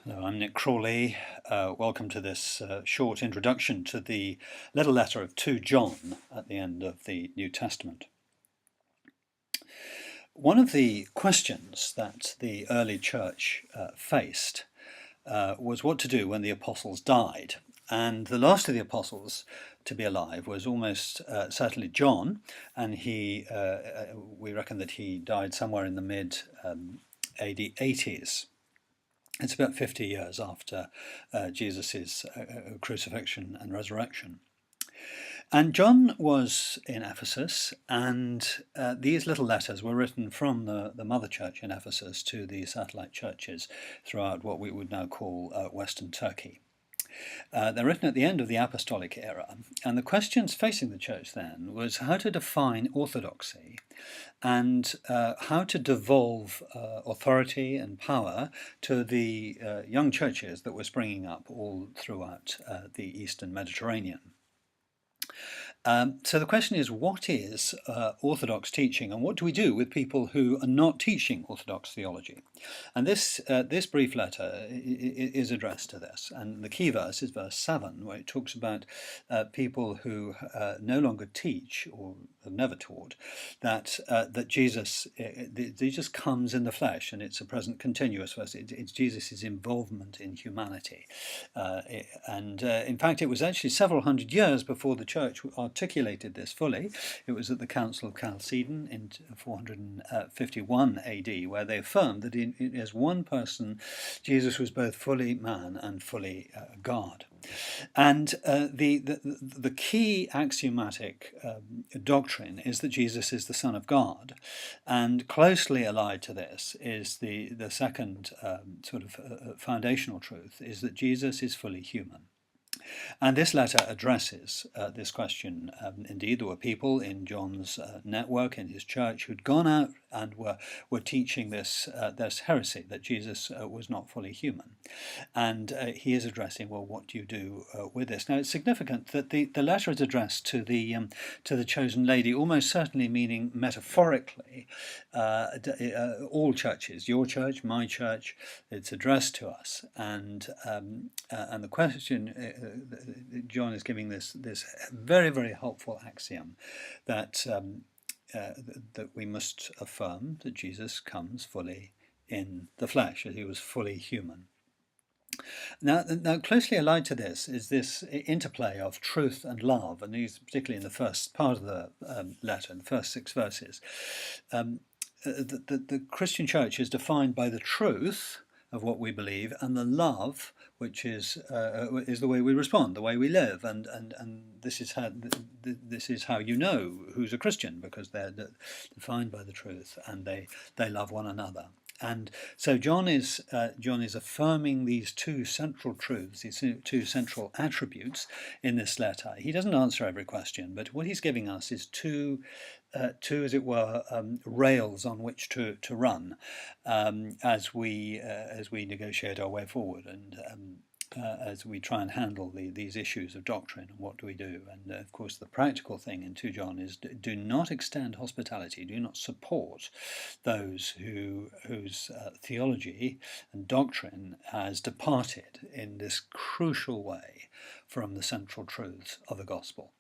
Hello, I'm Nick Crawley. Welcome to this short introduction to the little letter of 2 John at the end of the New Testament. One of the questions that the early church faced was what to do when the apostles died. And the last of the apostles to be alive was almost certainly John, and we reckon that he died somewhere in the mid AD 80s. It's about 50 years after Jesus' crucifixion and resurrection. And John was in Ephesus, and these little letters were written from the mother church in Ephesus to the satellite churches throughout what we would now call Western Turkey. They're written at the end of the apostolic era, and the questions facing the church then was how to define orthodoxy and how to devolve authority and power to the young churches that were springing up all throughout the Eastern Mediterranean. So the question is, what is orthodox teaching, and what do we do with people who are not teaching orthodox theology? And this brief letter is addressed to this, and the key verse is verse 7, where it talks about people who no longer teach or have never taught that Jesus comes in the flesh, and it's a present continuous verse. It's Jesus' involvement in humanity, and in fact, it was actually several hundred years before the church articulated this fully. It was at the Council of Chalcedon in 451 AD, where they affirmed that as one person, Jesus was both fully man and fully God. And the key axiomatic doctrine is that Jesus is the Son of God, and closely allied to this is the second foundational truth, is that Jesus is fully human. And this letter addresses this question. Indeed, there were people in John's network, in his church, who'd gone out and were teaching this heresy, that Jesus was not fully human. And he is addressing, well, what do you do with this? Now, it's significant that the letter is addressed to the chosen lady, almost certainly meaning metaphorically all churches, your church, my church. It's addressed to us, and the question John is giving this very, very helpful axiom that that we must affirm that Jesus comes fully in the flesh, that he was fully human. Now, closely allied to this is this interplay of truth and love, and these particularly in the first part of the letter, in the first 6 verses. The Christian church is defined by the truth of what we believe, and the love, which is the way we respond, the way we live, and this is how you know who's a Christian, because they're defined by the truth, and they love one another. And so John is affirming these 2 central truths, these 2 central attributes in this letter. He doesn't answer every question, but what he's giving us is two, as it were, rails on which to run as we negotiate our way forward, and as we try and handle these issues of doctrine, and what do we do? And of course, the practical thing in 2 John is do not extend hospitality, do not support those whose theology and doctrine has departed in this crucial way from the central truths of the gospel.